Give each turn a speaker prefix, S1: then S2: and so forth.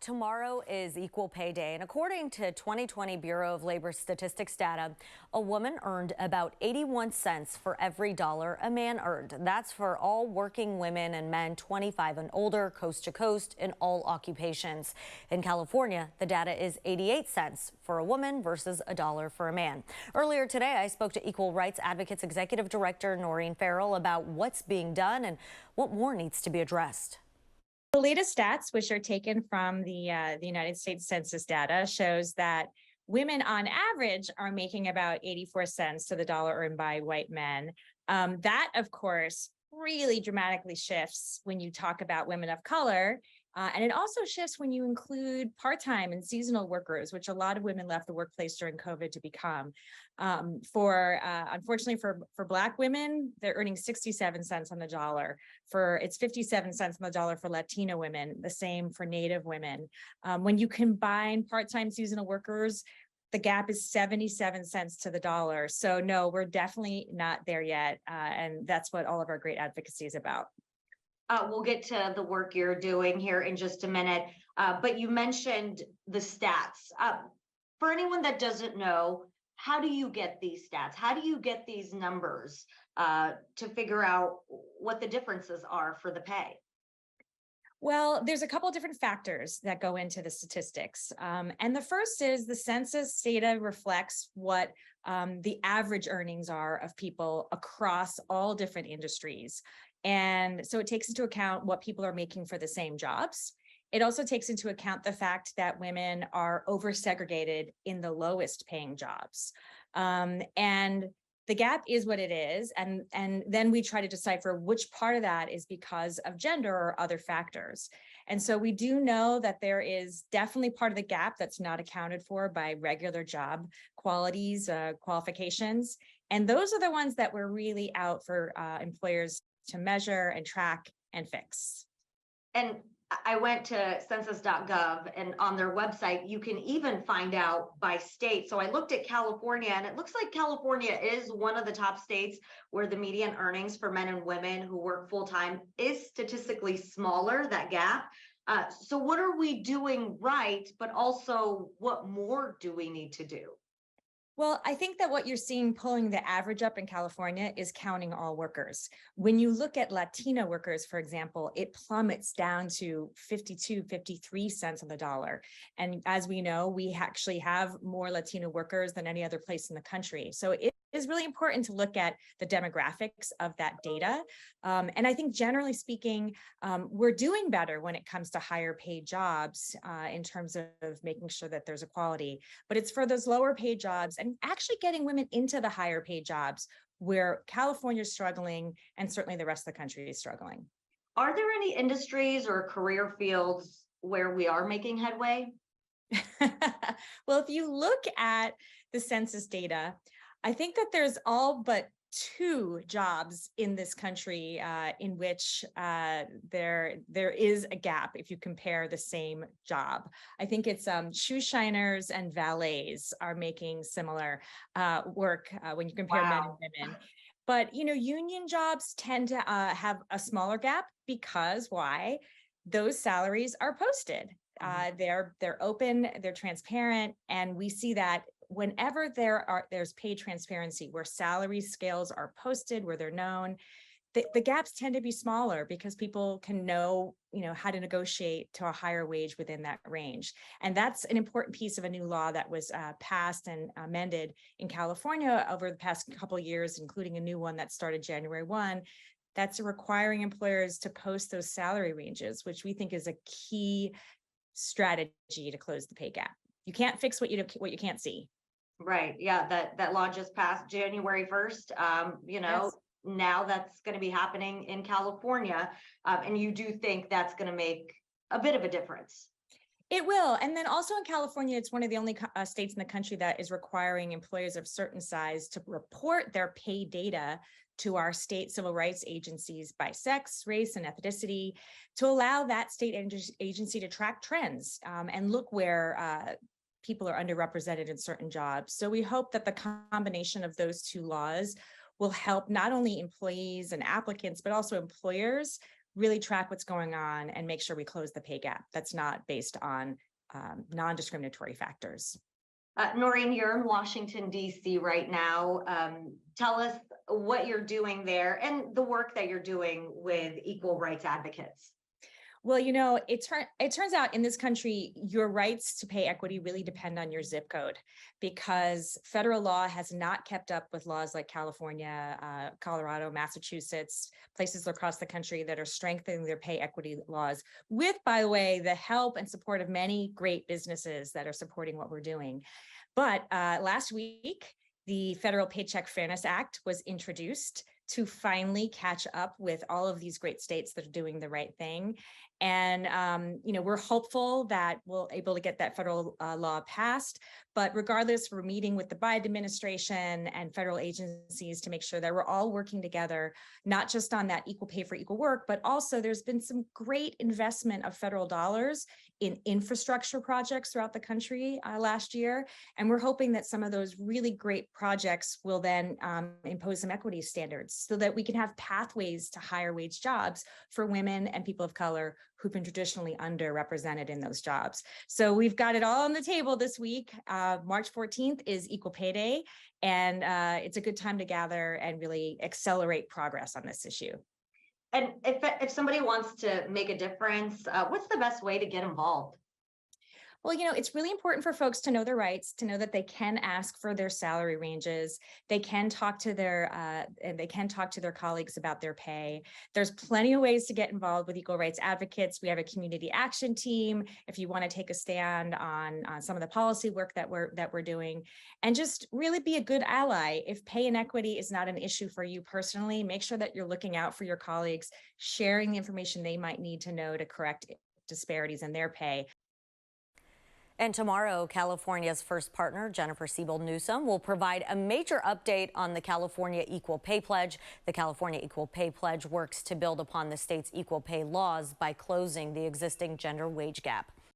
S1: Tomorrow is Equal Pay Day, and according to 2020 Bureau of Labor Statistics data, a woman earned about 81 cents for every dollar a man earned. That's for all working women and men 25 and older, coast to coast, in all occupations. In California, the data is 88 cents for a woman versus $1 for a man. Earlier today, I spoke to Equal Rights Advocates Executive Director Noreen Farrell about what's being done and what more needs to be addressed.
S2: The latest stats, which are taken from the United States Census data, shows that women on average are making about 84 cents to the dollar earned by white men. That, of course, really dramatically shifts when you talk about women of color. And it also shifts when you include part-time and seasonal workers, which a lot of women left the workplace during COVID to become. Unfortunately for Black women, they're earning 67 cents on the dollar. It's 57 cents on the dollar for Latino women, the same for Native women. When you combine part-time seasonal workers, the gap is 77 cents to the dollar. So no, we're definitely not there yet. And that's what all of our great advocacy is about.
S3: We'll get to the work you're doing here in just a minute, but you mentioned the stats. For anyone that doesn't know, how do you get these stats? How do you get these numbers to figure out what the differences are for the pay?
S2: Well, there's a couple of different factors that go into the statistics. And the first is the census data reflects what the average earnings are of people across all different industries. And so it takes into account what people are making for the same jobs. It also takes into account the fact that women are over-segregated in the lowest paying jobs. And the gap is what it is. And then we try to decipher which part of that is because of gender or other factors. And so we do know that there is definitely part of the gap that's not accounted for by regular job qualifications. And those are the ones that we're really out for employers to measure and track and fix.
S3: And I went to census.gov, and on their website, you can even find out by state. So I looked at California, and it looks like California is one of the top states where the median earnings for men and women who work full-time is statistically smaller, that gap. So what are we doing right, but also what more do we need to do?
S2: Well, I think that what you're seeing pulling the average up in California is counting all workers. When you look at Latino workers, for example, it plummets down to 52, 53 cents on the dollar. And as we know, we actually have more Latino workers than any other place in the country. So it is really important to look at the demographics of that data. And I think generally speaking, we're doing better when it comes to higher paid jobs in terms of making sure that there's equality. But it's for those lower paid jobs and actually getting women into the higher paid jobs where California is struggling and certainly the rest of the country is struggling.
S3: Are there any industries or career fields where we are making headway?
S2: Well, if you look at the census data, I think that there's all but 2 jobs in this country in which there is a gap if you compare the same job. I think it's shoe shiners and valets are making similar work when you compare men and women. But, you know, union jobs tend to have a smaller gap because why? Those salaries are posted. They're open, they're transparent, and we see that whenever there's pay transparency, where salary scales are posted, where they're known, the gaps tend to be smaller because people can know, how to negotiate to a higher wage within that range. And that's an important piece of a new law that was passed and amended in California over the past couple of years, including a new one that started January 1. That's requiring employers to post those salary ranges, which we think is a key strategy to close the pay gap. You can't fix what you can't see.
S3: Right. Yeah. That law just passed January 1st.
S2: Yes.
S3: Now that's going to be happening in California. And you do think that's going to make a bit of a difference?
S2: It will. And then also in California, it's one of the only states in the country that is requiring employers of certain size to report their pay data to our state civil rights agencies by sex, race, and ethnicity to allow that state agency to track trends and look where people are underrepresented in certain jobs. So we hope that the combination of those 2 laws will help not only employees and applicants, but also employers really track what's going on and make sure we close the pay gap that's not based on non-discriminatory factors.
S3: Noreen, you're in Washington, D.C. right now. Tell us what you're doing there and the work that you're doing with equal rights advocates.
S2: Well, it turns out in this country, your rights to pay equity really depend on your zip code, because federal law has not kept up with laws like California, Colorado, Massachusetts, places across the country that are strengthening their pay equity laws with, by the way, the help and support of many great businesses that are supporting what we're doing. But last week, the Federal Paycheck Fairness Act was introduced to finally catch up with all of these great states that are doing the right thing. And, we're hopeful that we'll able to get that federal law passed. But regardless, we're meeting with the Biden administration and federal agencies to make sure that we're all working together, not just on that equal pay for equal work, but also there's been some great investment of federal dollars in infrastructure projects throughout the country last year. And we're hoping that some of those really great projects will then impose some equity standards so that we can have pathways to higher wage jobs for women and people of color who've been traditionally underrepresented in those jobs. So we've got it all on the table this week. March 14th is Equal Pay Day, and it's a good time to gather and really accelerate progress on this issue.
S3: And if somebody wants to make a difference, what's the best way to get involved?
S2: Well, it's really important for folks to know their rights, to know that they can ask for their salary ranges. They can talk to their colleagues about their pay. There's plenty of ways to get involved with equal rights advocates. We have a community action team if you want to take a stand on some of the policy work that we're doing, and just really be a good ally. If pay inequity is not an issue for you personally, make sure that you're looking out for your colleagues, sharing the information they might need to know to correct disparities in their pay.
S1: And tomorrow, California's first partner, Jennifer Siebel Newsom, will provide a major update on the California Equal Pay Pledge. The California Equal Pay Pledge works to build upon the state's equal pay laws by closing the existing gender wage gap.